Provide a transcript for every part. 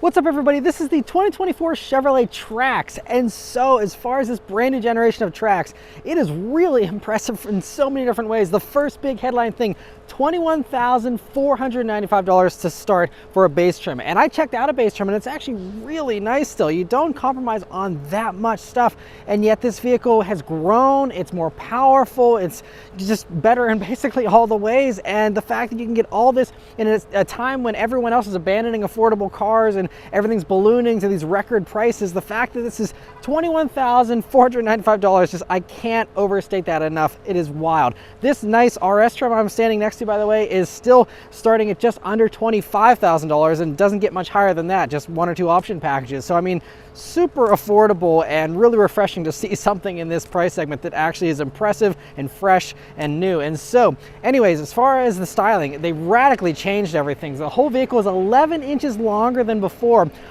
What's up, everybody? This is the 2024 Chevrolet Trax, and so as far as this brand new generation of Trax, it is really impressive in so many different ways. The first big headline thing, $21,495 to start for a base trim, and I checked out a base trim and it's actually really nice still. You don't compromise on that much stuff, and yet this vehicle has grown, it's more powerful, it's just better in basically all the ways, and the fact that you can get all this in a time when everyone else is abandoning affordable cars and everything's ballooning to these record prices, the fact that this is $21,495, just, I can't overstate that enough. It is wild. This nice RS trim I'm standing next to, by the way, is still starting at just under $25,000 and doesn't get much higher than that, just one or two option packages. So I mean, super affordable and really refreshing to see something in this price segment that actually is impressive and fresh and new. And so anyways, as far as the styling, they radically changed everything. The whole vehicle is 11 inches longer than before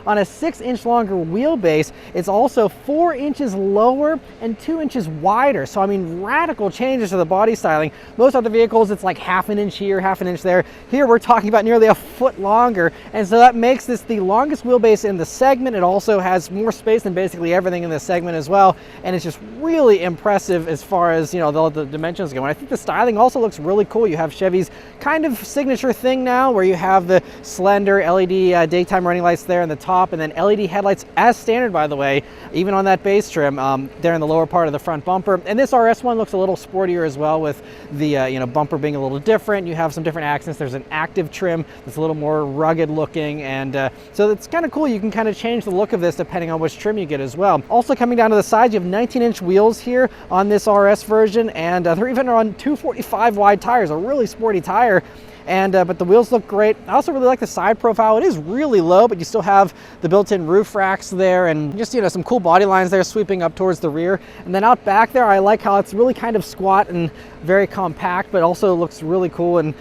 on a 6-inch longer wheelbase. It's also 4 inches lower and 2 inches wider. So I mean, radical changes to the body styling. Most other vehicles, it's like half an inch here, half an inch there. Here we're talking about nearly a foot longer, and so that makes this the longest wheelbase in the segment. It also has more space than basically everything in this segment as well, and it's just really impressive as far as, you know, the dimensions go. And I think the styling also looks really cool. You have Chevy's kind of signature thing now, where you have the slender LED daytime running lights there in the top, and then LED headlights as standard, by the way, even on that base trim there in the lower part of the front bumper. And this RS one looks a little sportier as well, with the you know, bumper being a little different. You have some different accents. There's an active trim that's a little more rugged looking, and so it's kind of cool. You can kind of change the look of this depending on which trim you get as well. Also coming down to the sides, you have 19-inch wheels here on this RS version, and they're even on 245 wide tires, a really sporty tire. And but the wheels look great. I also really like the side profile. It is really low, but you still have the built-in roof racks there, and just, you know, some cool body lines there sweeping up towards the rear. And then out back there, I like how it's really kind of squat and very compact, but also looks really cool, and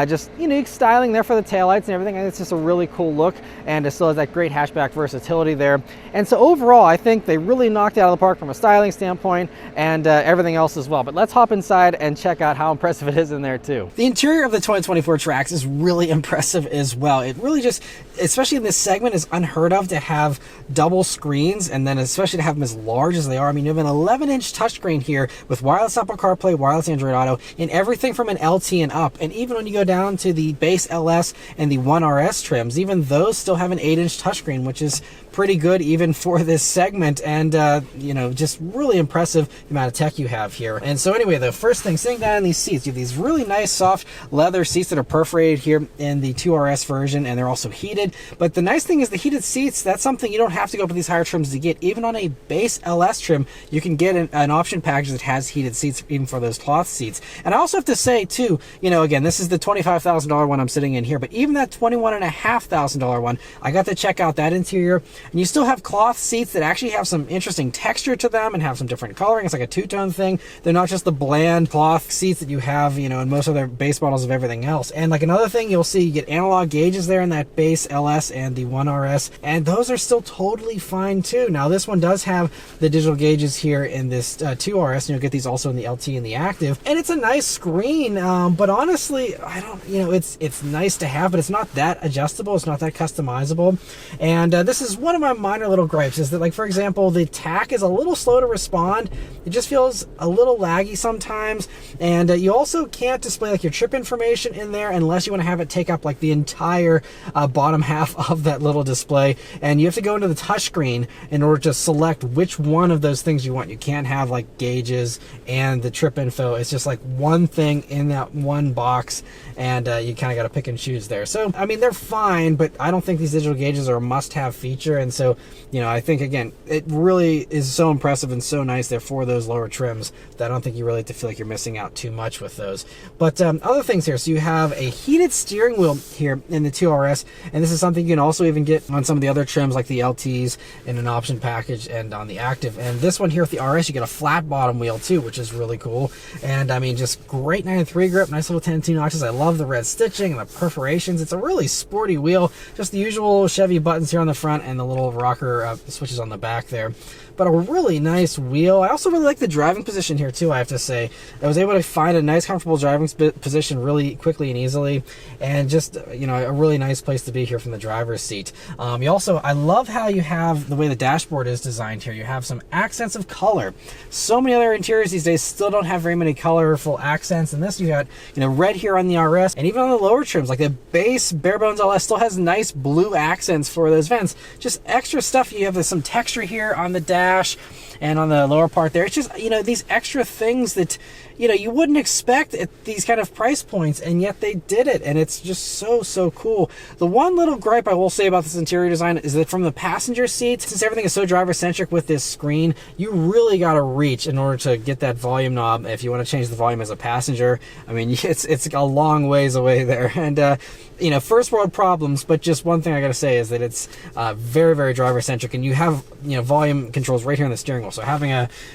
just unique styling there for the taillights and everything. And it's just a really cool look, and it still has that great hatchback versatility there. And so overall, I think they really knocked it out of the park from a styling standpoint, and everything else as well. But let's hop inside and check out how impressive it is in there too. The interior of the 2024 Trax is really impressive as well. It really just, especially in this segment, is unheard of to have double screens, and then especially to have them as large as they are. I mean, you have an 11-inch touchscreen here with wireless Apple CarPlay, wireless Android Auto, and everything from an LT and up. And even when you go down to the base LS and the 1RS trims, even those still have an 8-inch touchscreen, which is pretty good even for this segment, and you know, just really impressive the amount of tech you have here. And so anyway, the first thing, sitting down in these seats, you have these really nice soft leather seats that are perforated here in the 2RS version, and they're also heated. But the nice thing is the heated seats, that's something you don't have to go up to these higher trims to get. Even on a base LS trim, you can get an option package that has heated seats even for those cloth seats. And I also have to say too, you know, again, this is the $25,000 one I'm sitting in here, but even that $21,500 one, I got to check out that interior. And you still have cloth seats that actually have some interesting texture to them and have some different coloring. It's like a two-tone thing. They're not just the bland cloth seats that you have, you know, in most other base models of everything else. And like another thing, you'll see you get analog gauges there in that base LS and the 1RS, and those are still totally fine too. Now this one does have the digital gauges here in this 2RS, and you'll get these also in the LT and the active. And it's a nice screen, but honestly, I don't, you know, it's nice to have, but it's not that adjustable. It's not that customizable. And this is one of my minor little gripes, is that, like, for example, the TAC is a little slow to respond. It just feels a little laggy sometimes, and you also can't display like your trip information in there unless you want to have it take up like the entire bottom half of that little display, and you have to go into the touchscreen in order to select which one of those things you want. You can't have like gauges and the trip info. It's just like one thing in that one box, and you kind of got to pick and choose there. So I mean, they're fine, but I don't think these digital gauges are a must-have feature. And so, you know, I think, again, it really is so impressive and so nice there for those lower trims that I don't think you really have to feel like you're missing out too much with those. But other things here, so you have a heated steering wheel here in the 2RS, and this is something you can also even get on some of the other trims like the LTs in an option package and on the active. And this one here with the RS, you get a flat bottom wheel too, which is really cool. And I mean, just great 9.3 grip, nice little 10-2 notches. I love the red stitching and the perforations. It's a really sporty wheel, just the usual Chevy buttons here on the front and the little rocker switches on the back there. but a really nice wheel. I also really like the driving position here too, I have to say. I was able to find a nice comfortable driving position really quickly and easily, and just, you know, a really nice place to be here from the driver's seat. I love how you have the way the dashboard is designed here. You have some accents of color. So many other interiors these days still don't have very many colorful accents, and this you got, you know, red here on the RS, and even on the lower trims, like the base bare bones LS still has nice blue accents for those vents. Just extra stuff. You have some texture here on the dash and on the lower part there. It's just, you know, these extra things that, you know, you wouldn't expect at these kind of price points, and yet they did it, and it's just so cool. The one little gripe I will say about this interior design is that from the passenger seat, since everything is so driver-centric with this screen, you really got to reach in order to get that volume knob if you want to change the volume as a passenger. I mean, it's a long ways away there, and you know, first world problems, but just one thing I got to say is that it's very driver-centric, and you have, you know, volume controls right here on the steering wheel, so having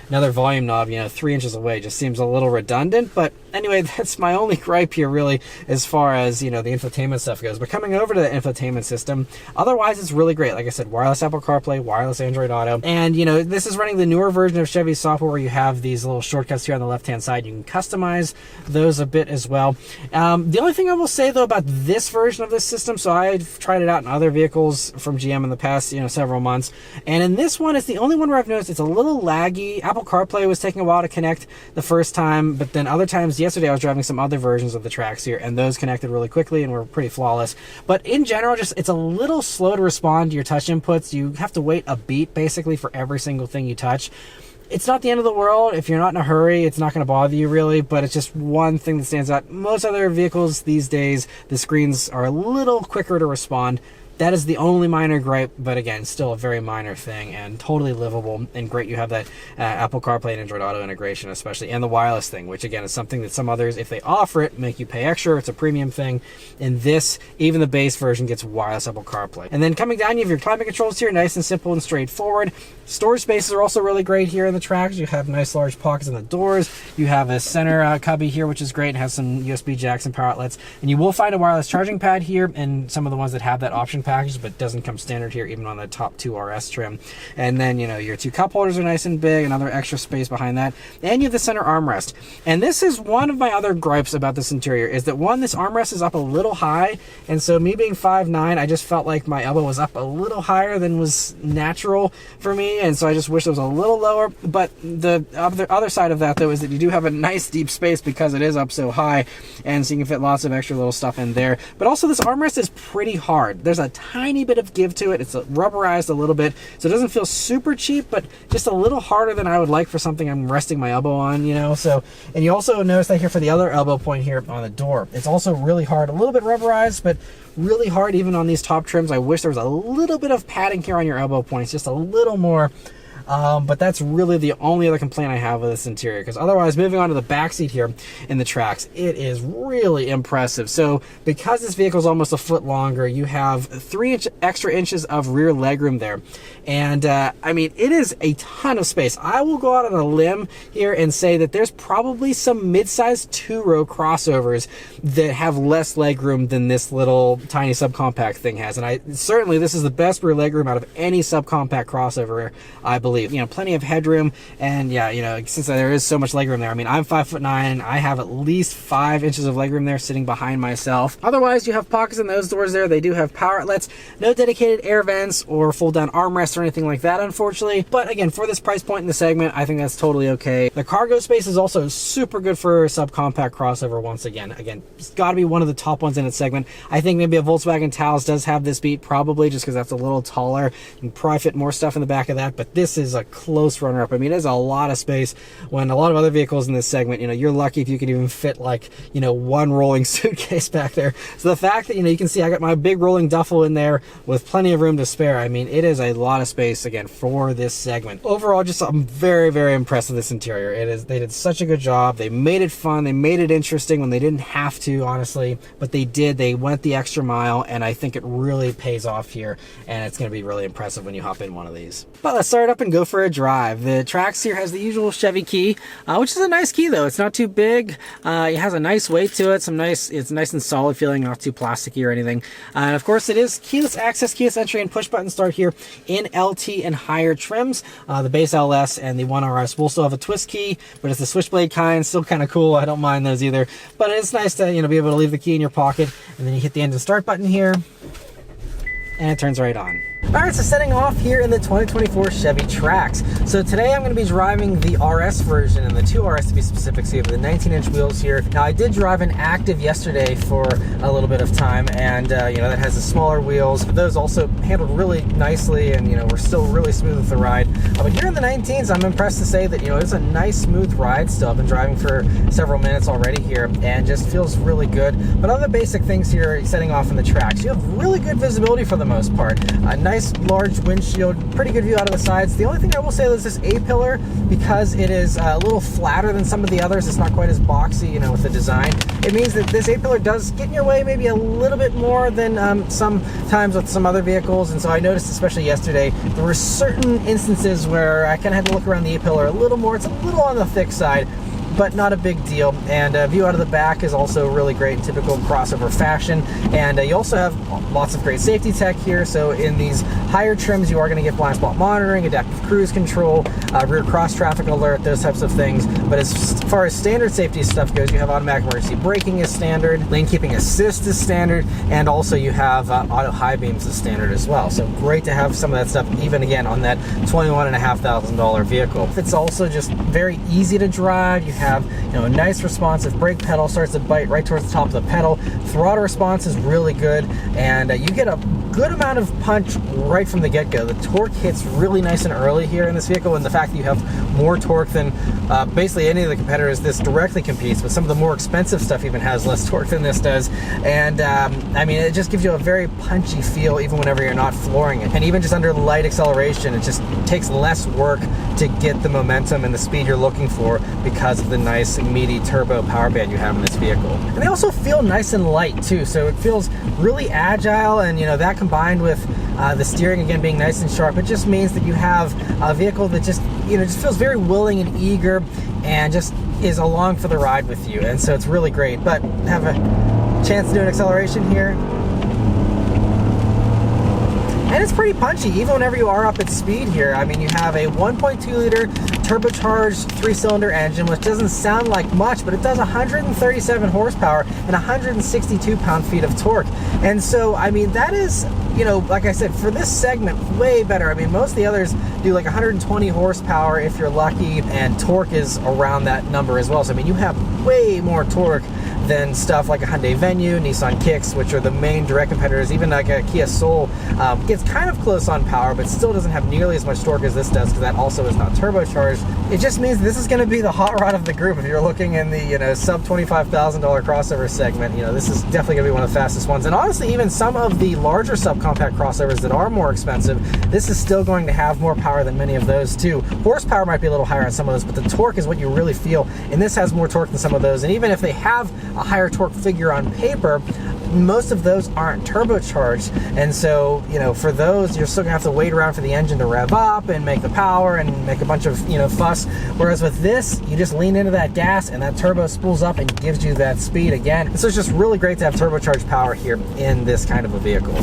another volume knob, you know, 3 inches away just seems a little redundant. But anyway, that's my only gripe here really as far as, you know, the infotainment stuff goes. But coming over to the infotainment system, otherwise it's really great. Like I said, wireless Apple CarPlay, wireless Android Auto, and, you know, this is running the newer version of Chevy software where you have these little shortcuts here on the left hand side. You can customize those a bit as well. The only thing I will say though about this version of this system, so I've tried it out in other vehicles from GM in the past, you know, several months, and in this one it's the only one where I've noticed it's a little laggy. Apple CarPlay was taking a while to connect the first time, but then other times, yesterday I was driving some other versions of the Trax here, and those connected really quickly and were pretty flawless. But in general, just it's a little slow to respond to your touch inputs. You have to wait a beat basically for every single thing you touch. It's not the end of the world. If you're not in a hurry, it's not going to bother you really, but it's just one thing that stands out. Most other vehicles these days, the screens are a little quicker to respond. That is the only minor gripe, but again, still a very minor thing and totally livable, and great you have that Apple CarPlay and Android Auto integration especially, and the wireless thing, which again is something that some others, if they offer it, make you pay extra. It's a premium thing. In this, even the base version gets wireless Apple CarPlay. And then coming down, you have your climate controls here, nice and simple and straightforward. Storage spaces are also really great here in the Trax. You have nice large pockets in the doors. You have a center cubby here, which is great, and has some USB jacks and power outlets. And you will find a wireless charging pad here, and some of the ones that have that option package, but doesn't come standard here, even on the top 2 RS trim. And then, you know, your 2 cup holders are nice and big, another extra space behind that, and you have the center armrest. And this is one of my other gripes about this interior, is that one, this armrest is up a little high, and so me being 5'9", I just felt like my elbow was up a little higher than was natural for me, and so I just wish it was a little lower. But the other side of that though is that you do have a nice deep space because it is up so high, and so you can fit lots of extra little stuff in there. But also this armrest is pretty hard. There's a tiny bit of give to it. It's rubberized a little bit, so it doesn't feel super cheap, but just a little harder than I would like for something I'm resting my elbow on, you know. So, and you also notice that here for the other elbow point here on the door, it's also really hard, a little bit rubberized, but really hard even on these top trims. I wish there was a little bit of padding here on your elbow points, just a little more. But that's really the only other complaint I have with this interior, because otherwise, moving on to the back seat here in the Trax, it is really impressive. So because this vehicle is almost a foot longer, you have 3 extra inches of rear legroom there. And I mean, it is a ton of space. I will go out on a limb here and say that there's probably some mid-sized 2-row crossovers that have less legroom than this little tiny subcompact thing has. And certainly this is the best rear legroom out of any subcompact crossover, I believe. You know, plenty of headroom, and yeah, you know, since there is so much legroom there, I mean, I'm 5'9", I have at least 5 inches of legroom there sitting behind myself. Otherwise, you have pockets in those doors there. They do have power outlets, no dedicated air vents or fold down armrests or anything like that, unfortunately. But again, for this price point in the segment, I think that's totally okay. The cargo space is also super good for a subcompact crossover. Once again, it's got to be one of the top ones in its segment. I think maybe a Volkswagen Taos does have this beat, probably just because that's a little taller. You can probably fit more stuff in the back of that, but this is a close runner-up. I mean, there's a lot of space when a lot of other vehicles in this segment, you know, you're lucky if you could even fit like, you know, one rolling suitcase back there. So the fact that, you know, you can see I got my big rolling duffel in there with plenty of room to spare. I mean, it is a lot of space again for this segment. Overall, just I'm very impressed with this interior. They did such a good job. They made it fun. They made it interesting when they didn't have to, honestly, but they did. They went the extra mile, and I think it really pays off here, and it's going to be really impressive when you hop in one of these. But let's start up and and go for a drive. The Trax here has the usual Chevy key, which is a nice key though. It's not too big. It has a nice weight to it. It's nice and solid feeling, not too plasticky or anything. And of course it is keyless access, keyless entry, and push button start here in LT and higher trims. The base LS and the 1RS will still have a twist key, but it's the switchblade kind, still kind of cool. I don't mind those either, but it's nice to, you know, be able to leave the key in your pocket, and then you hit the engine start button here and it turns right on. All right, so setting off here in the 2024 Chevy Trax. So today I'm going to be driving the RS version, and the 2RS to be specific. So you have the 19-inch wheels here. Now I did drive an Active yesterday for a little bit of time, and you know, that has the smaller wheels. But those also handled really nicely, and you know, we're still really smooth with the ride. But here in the 19s, I'm impressed to say that, you know, it's a nice smooth ride still. I've been driving for several minutes already here, and just feels really good. But other basic things here, setting off in the Trax, you have really good visibility for the most part. A nice large windshield, pretty good view out of the sides. The only thing I will say is this A-pillar, because it is a little flatter than some of the others, it's not quite as boxy, you know, with the design. It means that this A-pillar does get in your way maybe a little bit more than sometimes with some other vehicles. And so I noticed, especially yesterday, there were certain instances where I kind of had to look around the A-pillar a little more. It's a little on the thick side, but not a big deal. And view out of the back is also really great in typical crossover fashion. And you also have lots of great safety tech here. So in these higher trims, you are going to get blind spot monitoring, adaptive cruise control, rear cross traffic alert, those types of things. But as far as standard safety stuff goes, you have automatic emergency braking is standard, lane keeping assist is standard, and also you have auto high beams is standard as well. So great to have some of that stuff, even again on that $21,500 vehicle. It's also just very easy to drive. You have, you know, a nice responsive brake pedal, starts to bite right towards the top of the pedal. Throttle response is really good, and you get a good amount of punch right from the get-go. The torque hits really nice and early here in this vehicle, and the fact that you have more torque than basically any of the competitors this directly competes, but some of the more expensive stuff even has less torque than this does. And I mean, it just gives you a very punchy feel even whenever you're not flooring it. And even just under light acceleration, it just takes less work to get the momentum and the speed you're looking for because of the nice meaty turbo power band you have in this vehicle. And they also feel nice and light too, so it feels really agile, and you know, that combined with the steering again being nice and sharp, it just means that you have a vehicle that just, you know, just feels very willing and eager and just is along for the ride with you. And so it's really great. But have a chance to do an acceleration here, and it's pretty punchy even whenever you are up at speed here. I mean, you have a 1.2 liter turbocharged 3-cylinder engine, which doesn't sound like much, but it does 137 horsepower and 162 pound-feet of torque. And so, I mean, that is, you know, like I said, for this segment, way better. I mean, most of the others do like 120 horsepower if you're lucky, and torque is around that number as well. So, I mean, you have way more torque than stuff like a Hyundai Venue, Nissan Kicks, which are the main direct competitors. Even like a Kia Soul gets kind of close on power, but still doesn't have nearly as much torque as this does, because that also is not turbocharged. It just means this is going to be the hot rod of the group. If you're looking in the, you know, sub $25,000 crossover segment, you know, this is definitely going to be one of the fastest ones. And honestly, even some of the larger subcompact crossovers that are more expensive, this is still going to have more power than many of those too. Horsepower might be a little higher on some of those, but the torque is what you really feel, and this has more torque than some of those. And even if they have a higher torque figure on paper, most of those aren't turbocharged, and so, you know, for those you're still gonna have to wait around for the engine to rev up and make the power and make a bunch of, you know, fuss. Whereas with this, you just lean into that gas and that turbo spools up and gives you that speed again. And so it's just really great to have turbocharged power here in this kind of a vehicle.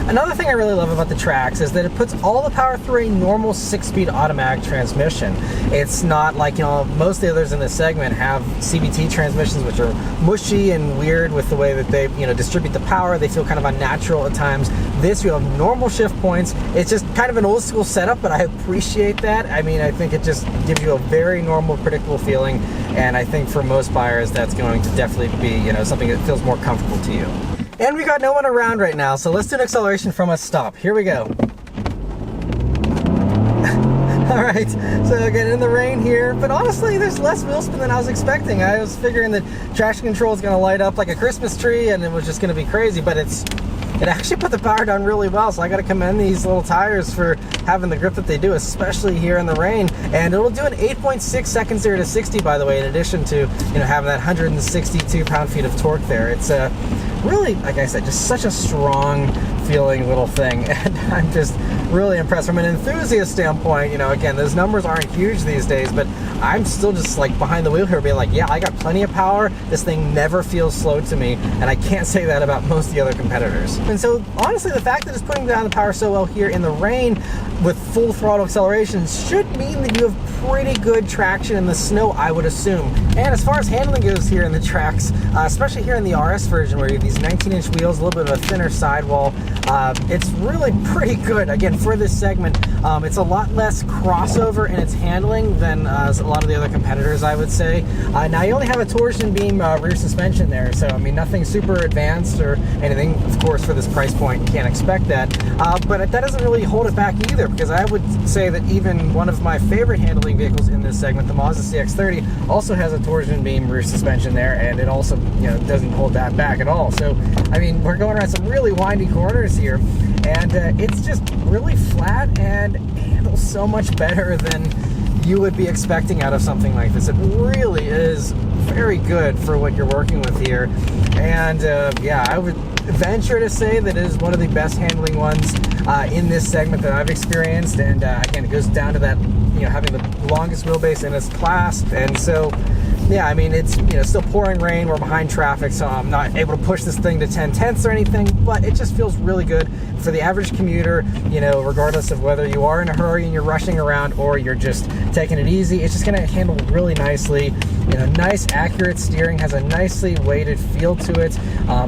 Another thing I really love about the Trax is that it puts all the power through a normal 6-speed automatic transmission. It's not like, you know, most of the others in this segment have CVT transmissions, which are mushy and weird with the way that they, you know, distribute the power. They feel kind of unnatural at times. This, you have normal shift points. It's just kind of an old school setup, but I appreciate that. I mean, I think it just gives you a very normal, predictable feeling, and I think for most buyers that's going to definitely be, you know, something that feels more comfortable to you. And we got no one around right now, so let's do an acceleration from a stop. Here we go. All right, so again in the rain here, but honestly there's less wheel spin than I was expecting. I was figuring that traction control is going to light up like a Christmas tree and it was just going to be crazy, but it's it actually put the power down really well. So I got to commend these little tires for having the grip that they do, especially here in the rain. And it'll do an 8.6 seconds 0 to 60, by the way, in addition to, you know, having that 162 pound-feet of torque there. It's really, like I said, just such a strong feeling little thing, and I'm just really impressed from an enthusiast standpoint. You know, again, those numbers aren't huge these days, but I'm still just like behind the wheel here being like, yeah, I got plenty of power. This thing never feels slow to me, and I can't say that about most of the other competitors. And so honestly, the fact that it's putting down the power so well here in the rain with full throttle acceleration should mean that you have pretty good traction in the snow, I would assume. And as far as handling goes here in the Trax, especially here in the RS version where you have these 19-inch wheels, a little bit of a thinner sidewall, it's really pretty good. Again, for this segment, it's a lot less crossover in its handling than a lot of the other competitors, I would say. Now, you only have a torsion beam rear suspension there, so I mean, nothing super advanced or anything. Of course, for this price point, you can't expect that. But that doesn't really hold it back either, because I would say that even one of my favorite handling vehicles in this segment, the Mazda CX-30, also has a torsion beam rear suspension there, and it also, you know, doesn't hold that back at all. So, I mean, we're going around some really windy corners here, and it's just really flat and handles so much better than you would be expecting out of something like this. It really is very good for what you're working with here, and yeah, I would venture to say that it is one of the best handling ones in this segment that I've experienced. And again, it goes down to that, you know, having the longest wheelbase in its class. And so yeah, I mean, it's, you know, still pouring rain, we're behind traffic, so I'm not able to push this thing to 10/10ths or anything, but it just feels really good for the average commuter, you know, regardless of whether you are in a hurry and you're rushing around or you're just taking it easy. It's just going to handle really nicely. You know, nice accurate steering, has a nicely weighted feel to it,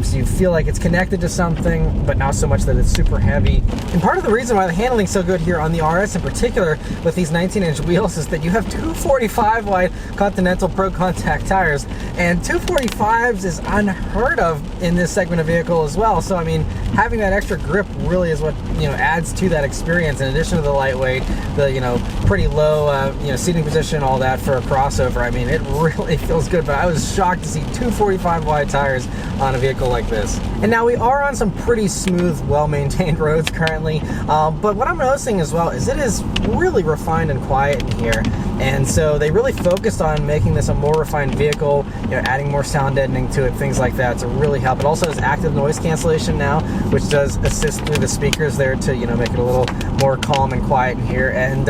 so you feel like it's connected to something, but not so much that it's super heavy. And part of the reason why the handling's so good here on the RS in particular with these 19-inch wheels is that you have 245 wide Continental Pro Contact tires, and 245s is unheard of in this segment of vehicle as well. So I mean, having that extra grip really is what, you know, adds to that experience, in addition to the lightweight, the, you know, pretty low you know, seating position, all that for a crossover. I mean, it really feels good, but I was shocked to see 245 wide tires on a vehicle like this. And now we are on some pretty smooth, well-maintained roads currently, but what I'm noticing as well is it is really refined and quiet in here. And so they really focused on making this a more refined vehicle, you know, adding more sound deadening to it, things like that to really help. It also has active noise cancellation now, which does assist through the speakers there to, you know, make it a little more calm and quiet in here. And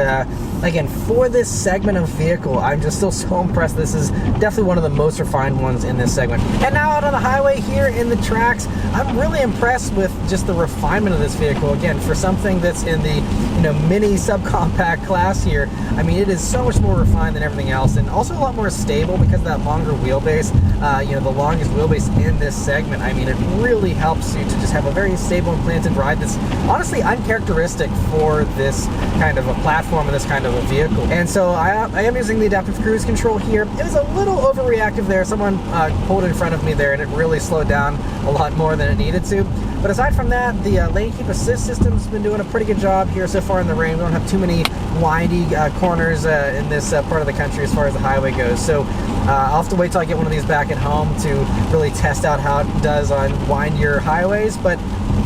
again, for this segment of vehicle, I'm just still so impressed. This is definitely one of the most refined ones in this segment. And now out on the highway here in the Trax, I'm really impressed with just the refinement of this vehicle. Again, for something that's in the, you know, mini subcompact class here, I mean, it is so much more refined than everything else, and also a lot more stable because of that longer wheelbase. You know, the longest wheelbase in this segment, I mean, it really helps you to just have a very stable and planted ride that's honestly uncharacteristic for this kind of a platform and this kind of a vehicle. And so I am using the adaptive cruise control here. It was a little overreactive there. Someone pulled in front of me there, and it really slowed down a lot more than it needed to. But aside from that, the lane keep assist system's been doing a pretty good job here so far in the rain. We don't have too many windy corners in this part of the country as far as the highway goes. So I'll have to wait till I get one of these back at home to really test out how it does on windier highways. But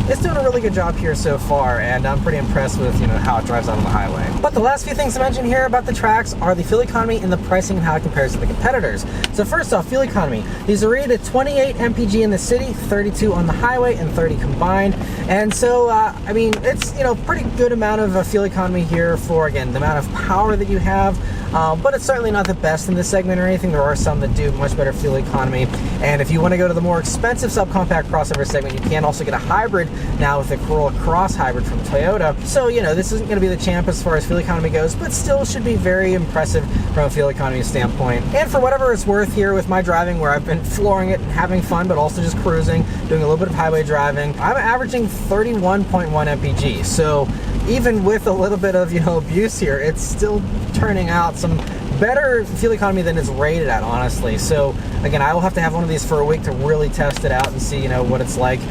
it's doing a really good job here so far, and I'm pretty impressed with, you know, how it drives out on the highway. But the last few things to mention here about the Trax are the fuel economy and the pricing and how it compares to the competitors. So first off, fuel economy. These are rated at 28 mpg in the city, 32 on the highway, and 30 combined. And so, I mean, it's, you know, pretty good amount of fuel economy here for, again, the amount of power that you have. But it's certainly not the best in this segment or anything. There are some that do much better fuel economy. And if you want to go to the more expensive subcompact crossover segment, you can also get a hybrid now with the Corolla Cross Hybrid from Toyota. So, you know, this isn't going to be the champ as far as fuel economy goes, but still should be very impressive from a fuel economy standpoint. And for whatever it's worth here with my driving, where I've been flooring it and having fun, but also just cruising, doing a little bit of highway driving, I'm averaging 31.1 mpg. So even with a little bit of, you know, abuse here, it's still turning out some better fuel economy than it's rated at, honestly. So again, I will have to have one of these for a week to really test it out and see, you know, what it's like,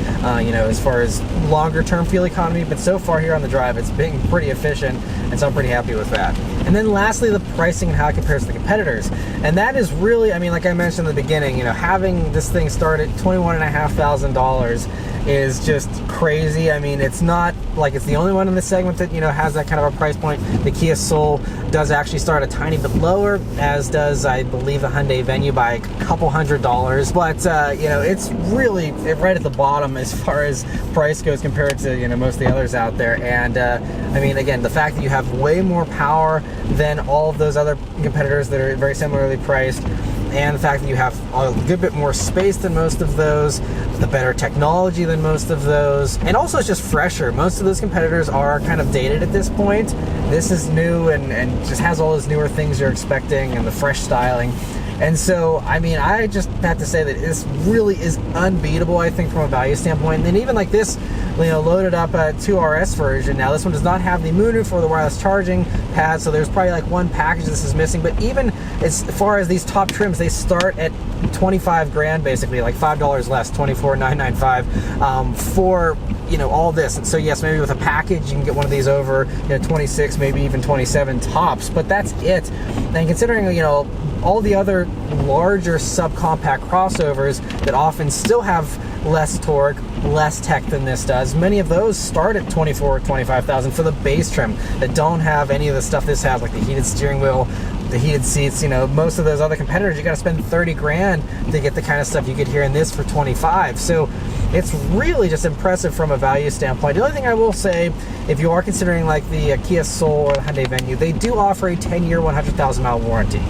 you know, as far as longer term fuel economy. But so far here on the drive, it's been pretty efficient, and so I'm pretty happy with that. And then lastly, the pricing and how it compares to the competitors. And that is really, I mean, like I mentioned in the beginning, you know, having this thing start at $21,500 is just crazy. I mean, it's not like it's the only one in the segment that, you know, has that kind of a price point. The Kia Soul does actually start a tiny bit lower, as does, I believe, the Hyundai Venue by a couple $100. But, you know, it's really right at the bottom as far as price goes compared to, you know, most of the others out there. And, I mean, again, the fact that you have way more power than all of those other competitors that are very similarly priced, and the fact that you have a good bit more space than most of those, the better technology than most of those, and also it's just fresher. Most of those competitors are kind of dated at this point. This is new and just has all those newer things you're expecting and the fresh styling. And so, I mean, I just have to say that this really is unbeatable, I think, from a value standpoint. And even like this, you know, loaded up 2RS version. Now, this one does not have the moonroof or the wireless charging pad, so there's probably like one package this is missing. But even as far as these top trims, they start at 25 grand, basically, like $5 less, 24,995 for, you know, all this. And so yes, maybe with a package you can get one of these over, you know, 26, maybe even 27 tops, but that's it. And considering, you know, all the other larger subcompact crossovers that often still have less torque, less tech than this does, many of those start at 24 or 25,000 for the base trim that don't have any of the stuff this has, like the heated steering wheel, the heated seats. You know, most of those other competitors, you got to spend 30 grand to get the kind of stuff you get here in this for 25. So it's really just impressive from a value standpoint. The only thing I will say, if you are considering like the Kia Soul or the Hyundai Venue, they do offer a 10-year, 100,000 mile warranty.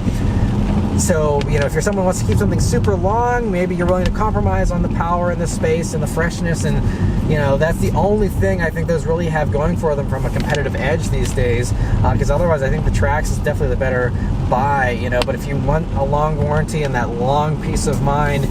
So, you know, if you're someone who wants to keep something super long, maybe you're willing to compromise on the power and the space and the freshness, and, you know, that's the only thing I think those really have going for them from a competitive edge these days, because otherwise I think the Trax is definitely the better buy, you know. But if you want a long warranty and that long peace of mind,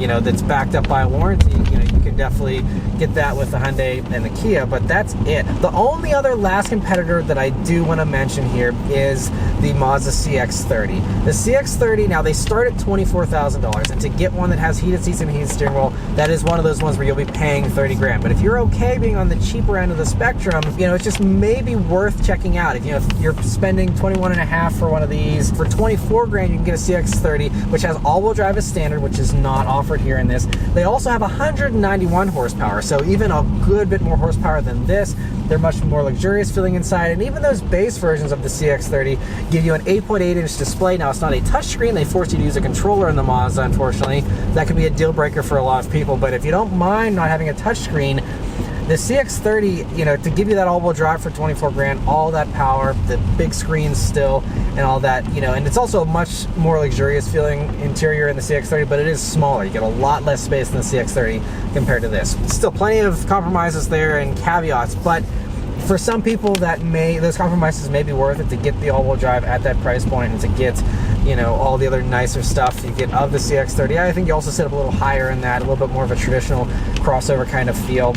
you know, that's backed up by a warranty, you know, you can definitely get that with the Hyundai and the Kia. But that's it. The only other last competitor that I do want to mention here is the Mazda CX-30. The CX-30, now they start at $24,000, and to get one that has heated seats and heated steering wheel, that is one of those ones where you'll be paying 30 grand. But if you're okay being on the cheaper end of the spectrum, you know, it's just maybe worth checking out. If, you know, if you're spending 21 and a half for one of these, for 24 grand you can get a CX-30, which has all-wheel drive as standard, which is not offered here in this. They also have 191 horsepower, so even a good bit more horsepower than this. They're much more luxurious feeling inside, and even those base versions of the CX-30 give you an 8.8-inch display. Now, it's not a touchscreen. They force you to use a controller in the Mazda, unfortunately. That could be a deal breaker for a lot of people, but if you don't mind not having a touchscreen, the CX-30, you know, to give you that all-wheel drive for 24 grand, all that power, the big screens still, and all that, you know, and it's also a much more luxurious feeling interior in the CX-30, but it is smaller. You get a lot less space than the CX-30 compared to this. Still plenty of compromises there and caveats, but for some people those compromises may be worth it to get the all-wheel drive at that price point and to get, you know, all the other nicer stuff you get of the CX-30. I think you also sit up a little higher in that, a little bit more of a traditional crossover kind of feel.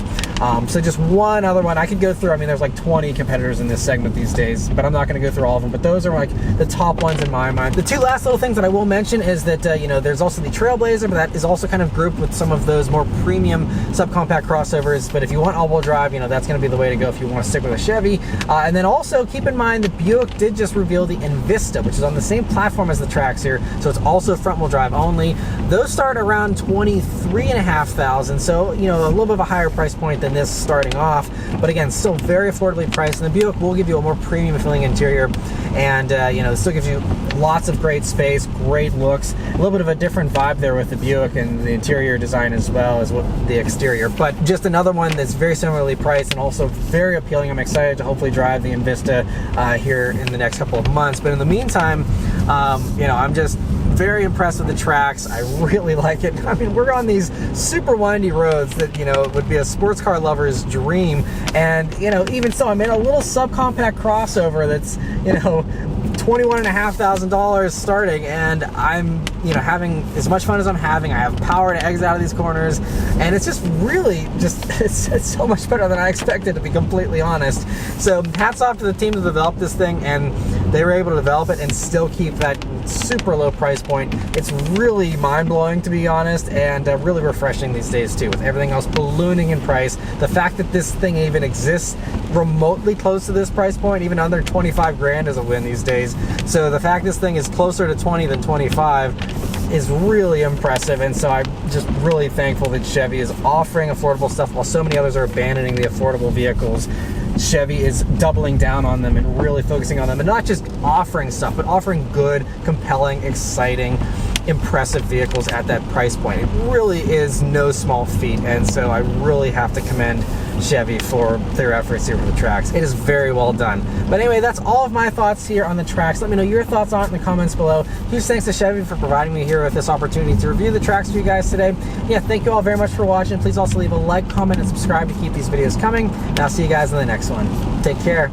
So just one other one I could go through. I mean, there's like 20 competitors in this segment these days, but I'm not going to go through all of them. But those are like the top ones in my mind. The two last little things that I will mention is that, you know, there's also the Trailblazer, but that is also kind of grouped with some of those more premium subcompact crossovers. But if you want all-wheel drive, you know, that's going to be the way to go if you want to stick with a Chevy. And then also keep in mind that Buick did just reveal the Envista, which is on the same platform as the Trax here, so it's also front-wheel drive only. Those start around $23,500, so, you know, a little bit of a higher price point than this starting off, but again, still very affordably priced. And the Buick will give you a more premium feeling interior, and you know, it still gives you lots of great space, great looks, a little bit of a different vibe there with the Buick and the interior design as well as with the exterior. But just another one that's very similarly priced and also very appealing. I'm excited to hopefully drive the Envista here in the next couple of months. But in the meantime, you know, I'm just very impressed with the Trax. I really like it. I mean, we're on these super windy roads that, you know, would be a sports car lover's dream. And, you know, even so, I'm in a little subcompact crossover that's, you know, $21,500 starting, and I'm, you know, having as much fun as I'm having. I have power to exit out of these corners, and it's just really it's so much better than I expected, to be completely honest. So hats off to the team that developed this thing, and they were able to develop it and still keep that super low price point. It's really mind-blowing, to be honest, and really refreshing these days too, with everything else ballooning in price. The fact that this thing even exists remotely close to this price point, even under 25 grand, is a win these days. So the fact this thing is closer to 20 than 25, is really impressive. And so I'm just really thankful that Chevy is offering affordable stuff while so many others are abandoning the affordable vehicles. Chevy is doubling down on them and really focusing on them, and not just offering stuff, but offering good, compelling, exciting, impressive vehicles at that price point. It really is no small feat, and so I really have to commend Chevy for their efforts here with the Trax. It is very well done. But anyway, that's all of my thoughts here on the Trax. Let me know your thoughts on it in the comments below. Huge thanks to Chevy for providing me here with this opportunity to review the Trax for you guys today. Yeah, thank you all very much for watching. Please also leave a like, comment, and subscribe to keep these videos coming. And I'll see you guys in the next one. Take care.